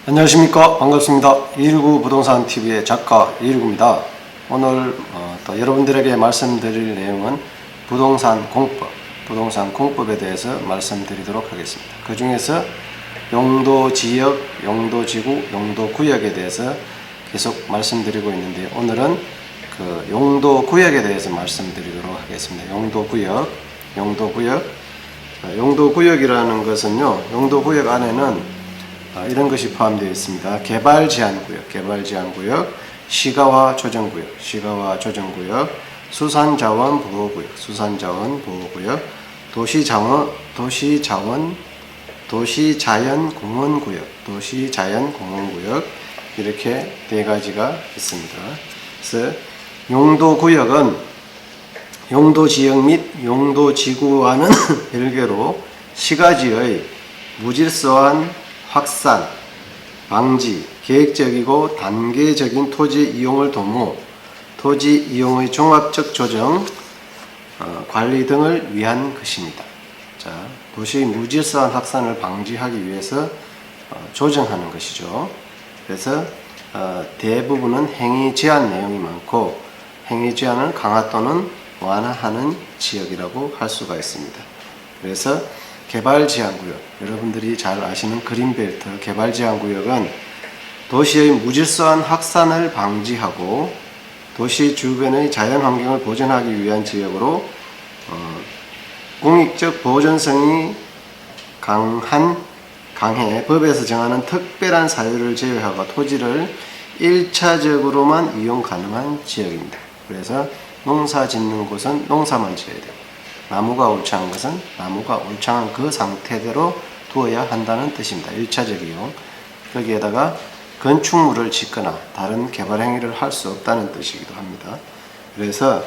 안녕하십니까. 반갑습니다. 219 부동산 TV의 작가 219입니다. 오늘 또 여러분들에게 말씀드릴 내용은 부동산 공법에 대해서 말씀드리도록 하겠습니다. 그 중에서 용도지역, 용도지구, 용도구역에 대해서 계속 말씀드리고 있는데, 오늘은 그 용도구역에 대해서 말씀드리도록 하겠습니다. 용도구역이라는 것은요, 용도구역 안에는 이런 것이 포함되어 있습니다. 개발제한구역, 시가화 조정구역, 수산자원보호구역, 도시자연공원구역, 이렇게 네 가지가 있습니다. 그래서 용도구역은 용도지역 및 용도지구와는 별개로 시가지의 무질서한 확산, 방지, 계획적이고 단계적인 토지 이용을 도모, 토지 이용의 종합적 조정, 관리 등을 위한 것입니다. 자, 도시의 무질서한 확산을 방지하기 위해서 조정하는 것이죠. 그래서 대부분은 행위 제한 내용이 많고, 행위 제한을 강화 또는 완화하는 지역이라고 할 수가 있습니다. 그래서 개발제한구역, 여러분들이 잘 아시는 그린벨트 개발제한구역은 도시의 무질서한 확산을 방지하고 도시 주변의 자연환경을 보존하기 위한 지역으로 공익적 보존성이 강해 법에서 정하는 특별한 사유를 제외하고 토지를 1차적으로만 이용 가능한 지역입니다. 그래서 농사 짓는 곳은 농사만 지어야 되고, 나무가 울창한 것은 나무가 울창한 그 상태대로 두어야 한다는 뜻입니다. 1차적 이용. 거기에다가 건축물을 짓거나 다른 개발 행위를 할 수 없다는 뜻이기도 합니다. 그래서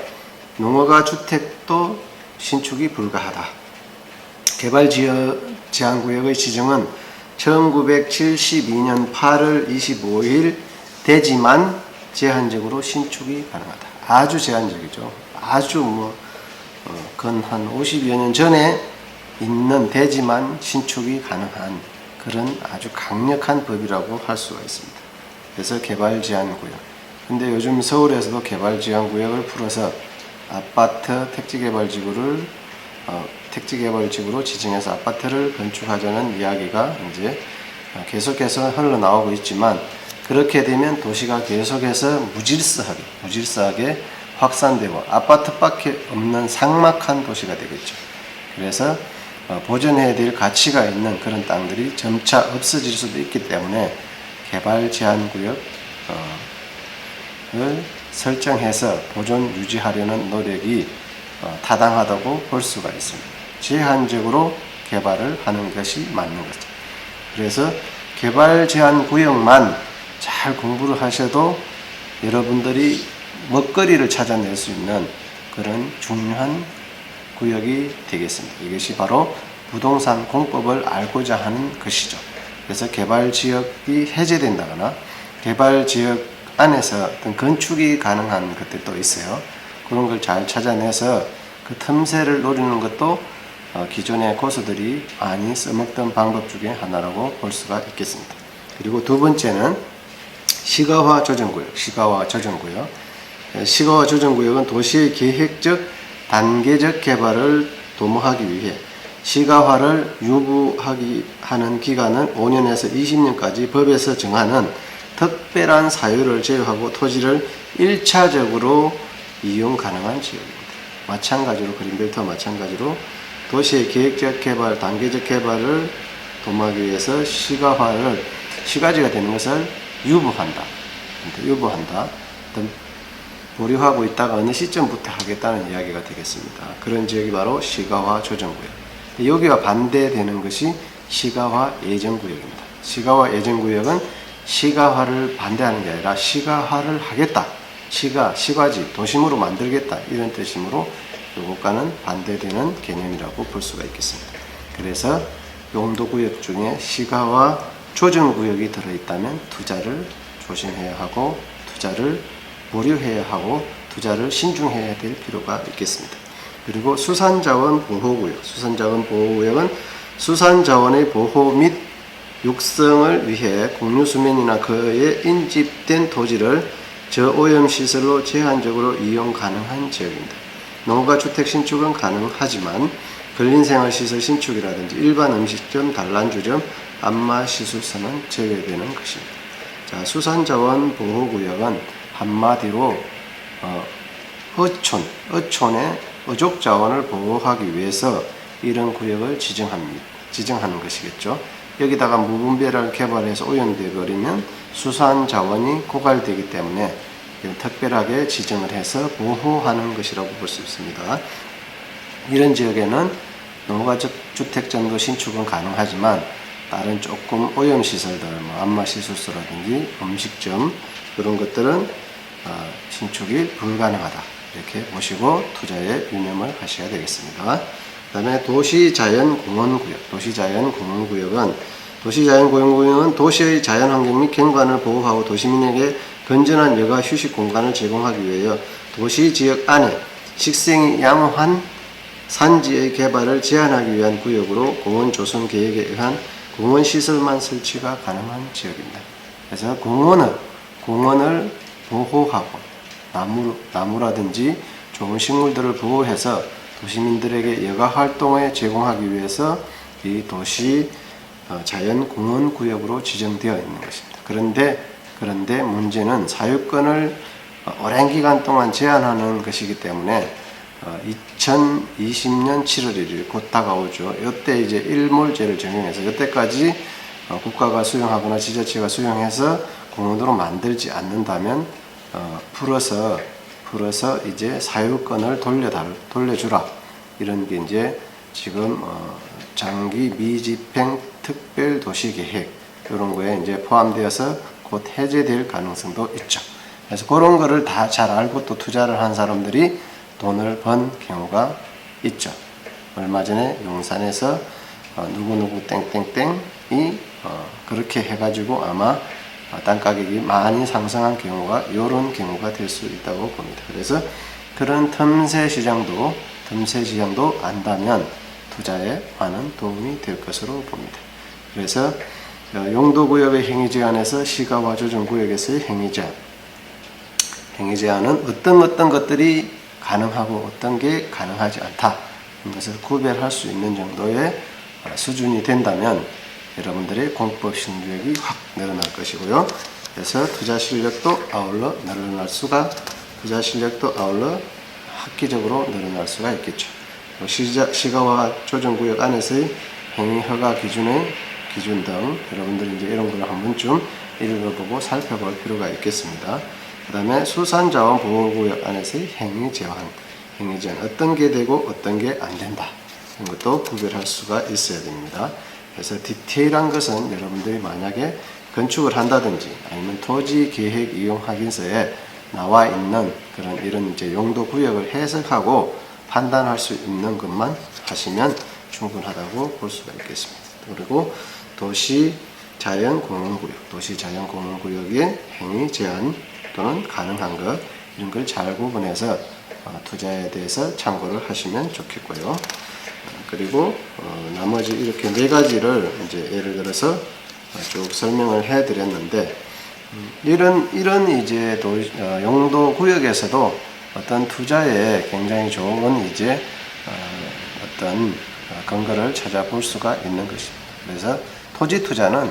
농어가 주택도 신축이 불가하다. 개발제한구역의 지정은 1972년 8월 25일 되지만 제한적으로 신축이 가능하다. 아주 제한적이죠. 아주 근 한 50여 년 전에 있는 되지만 신축이 가능한 그런 아주 강력한 법이라고 할 수가 있습니다. 그래서 개발제한구역. 근데 요즘 서울에서도 개발제한구역을 풀어서 아파트 택지개발지구로 지정해서 아파트를 건축하자는 이야기가 이제 계속해서 흘러나오고 있지만, 그렇게 되면 도시가 계속해서 무질서하게 확산되고 아파트밖에 없는 삭막한 도시가 되겠죠. 그래서 보존해야 될 가치가 있는 그런 땅들이 점차 없어질 수도 있기 때문에 개발제한구역을 설정해서 보존 유지하려는 노력이 타당하다고 볼 수가 있습니다. 제한적으로 개발을 하는 것이 맞는 거죠. 그래서 개발제한구역만 잘 공부를 하셔도 여러분들이 먹거리를 찾아낼 수 있는 그런 중요한 구역이 되겠습니다. 이것이 바로 부동산 공법을 알고자 하는 것이죠. 그래서 개발지역이 해제된다거나 개발지역 안에서 어떤 건축이 가능한 것들도 있어요. 그런 걸 잘 찾아내서 그 틈새를 노리는 것도 기존의 고수들이 많이 써먹던 방법 중에 하나라고 볼 수가 있겠습니다. 그리고 두 번째는 시가화 조정구역은 도시의 계획적, 단계적 개발을 도모하기 위해 시가화를 유보하기 하는 기간은 5년에서 20년까지 법에서 정하는 특별한 사유를 제외하고 토지를 1차적으로 이용 가능한 지역입니다. 마찬가지로 그린벨트와 마찬가지로 도시의 계획적 개발, 단계적 개발을 도모하기 위해서 시가지가 되는 것을 유보한다. 보류하고 있다가 어느 시점부터 하겠다는 이야기가 되겠습니다. 그런 지역이 바로 시가화 조정구역. 여기와 반대되는 것이 시가화 예정구역입니다. 시가화 예정구역은 시가화를 반대하는 게 아니라 시가화를 하겠다. 시가지, 도심으로 만들겠다. 이런 뜻이므로 이것과는 반대되는 개념이라고 볼 수가 있겠습니다. 그래서 용도구역 중에 시가화 조정구역이 들어있다면 투자를 조심해야 하고, 투자를 보류해야 하고, 투자를 신중해야 될 필요가 있겠습니다. 그리고 수산자원 보호구역은 수산자원의 보호 및 육성을 위해 공유수면이나 그에 인집된 토지를 저오염시설로 제한적으로 이용 가능한 지역입니다. 농가 주택 신축은 가능하지만 근린생활시설 신축이라든지 일반 음식점, 단란주점, 안마시술소는 제외되는 것입니다. 자, 수산자원보호구역은 한마디로 어촌의 어족자원을 보호하기 위해서 이런 구역을 지정하는 것이겠죠. 여기다가 무분별하게 개발해서 오염되어 버리면 수산자원이 고갈되기 때문에 특별하게 지정을 해서 보호하는 것이라고 볼 수 있습니다. 이런 지역에는 농가주택 정도 신축은 가능하지만 다른 조금 오염시설들, 안마시술소라든지 음식점 그런 것들은 신축이 불가능하다. 이렇게 보시고 투자에 유념을 하셔야 되겠습니다. 그 다음에 도시자연공원구역. 도시자연공원구역은 도시의 자연환경 및 경관을 보호하고 도시민에게 건전한 여가 휴식 공간을 제공하기 위하여 도시지역 안에 식생이 양호한 산지의 개발을 제한하기 위한 구역으로 공원 조성 계획에 의한 공원시설만 설치가 가능한 지역입니다. 그래서 공원을 보호하고 나무라든지 좋은 식물들을 보호해서 도시민들에게 여가 활동에 제공하기 위해서 이 도시 자연공원 구역으로 지정되어 있는 것입니다. 그런데 문제는 사유권을 오랜 기간 동안 제한하는 것이기 때문에 2020년 7월 1일 곧 다가오죠. 이때 이제 일몰제를 적용해서 이때까지 국가가 수용하거나 지자체가 수용해서 공원으로 만들지 않는다면 풀어서 이제 사유권을 돌려주라. 이런 게 이제 지금 장기 미집행 특별 도시 계획 이런 거에 이제 포함되어서 곧 해제될 가능성도 있죠. 그래서 그런 거를 다 잘 알고 또 투자를 한 사람들이 돈을 번 경우가 있죠. 얼마 전에 용산에서 누구누구 땡땡땡이 그렇게 해가지고 아마 땅 가격이 많이 상승한 경우가 이런 경우가 될 수 있다고 봅니다. 그래서 그런 틈새 시장도 안다면 투자에 많은 도움이 될 것으로 봅니다. 그래서 용도구역의 행위제한에서 시가와 조정구역에서의 행위제한은 어떤 것들이 가능하고 어떤 게 가능하지 않다. 이것을 구별할 수 있는 정도의 수준이 된다면 여러분들의 공법 신규력이 확 늘어날 것이고요. 그래서 투자 실력도 아울러 획기적으로 늘어날 수가 있겠죠. 시가와 조정구역 안에서의 행위 허가 기준 등 여러분들이 이제 이런 걸 한 번쯤 읽어보고 살펴볼 필요가 있겠습니다. 그 다음에 수산자원 보호구역 안에서의 행위 제한 어떤 게 되고 어떤 게 안 된다. 이런 것도 구별할 수가 있어야 됩니다. 그래서 디테일한 것은 여러분들이 만약에 건축을 한다든지 아니면 토지 계획 이용 확인서에 나와 있는 이런 이제 용도 구역을 해석하고 판단할 수 있는 것만 하시면 충분하다고 볼 수가 있겠습니다. 그리고 도시자연공원구역의 행위 제한 또는 가능한 것 이런 걸 잘 구분해서 투자에 대해서 참고를 하시면 좋겠고요. 그리고 나머지 이렇게 네 가지를 이제 예를 들어서 쭉 설명을 해드렸는데 이런 이제 용도 구역에서도 어떤 투자에 굉장히 좋은 이제 어떤 근거를 찾아볼 수가 있는 것입니다. 그래서 토지 투자는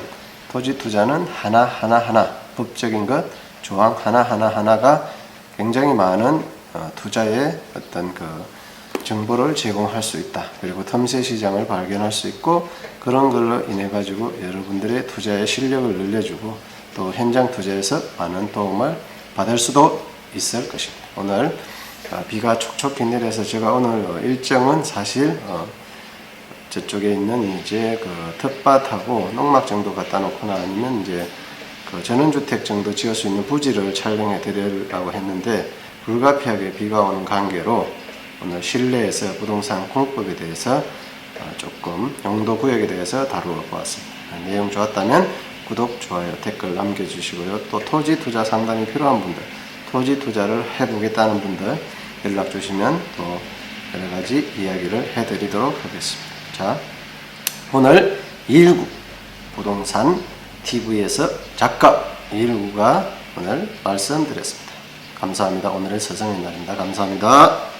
하나 법적인 것 조항 하나가 굉장히 많은 투자의 어떤 정보를 제공할 수 있다. 그리고 틈새 시장을 발견할 수 있고 그런 걸로 인해 가지고 여러분들의 투자의 실력을 늘려주고 또 현장 투자에서 많은 도움을 받을 수도 있을 것입니다. 오늘 비가 촉촉히 내려서 제가 오늘 일정은 사실 저쪽에 있는 이제 텃밭하고 농막 정도 갖다 놓거나 아니면 이제 전원주택 정도 지을 수 있는 부지를 촬영해 드리려고 했는데 불가피하게 비가 오는 관계로 오늘 실내에서 부동산 공법에 대해서 조금 용도 구역에 대해서 다루어 보았습니다. 내용 좋았다면 구독, 좋아요, 댓글 남겨주시고요. 또 토지 투자 상담이 필요한 분들, 토지 투자를 해보겠다는 분들 연락 주시면 또 여러 가지 이야기를 해드리도록 하겠습니다. 자, 오늘 219 부동산 TV에서 작가 이일구가 오늘 말씀드렸습니다. 감사합니다. 오늘의 서정의 날입니다. 감사합니다.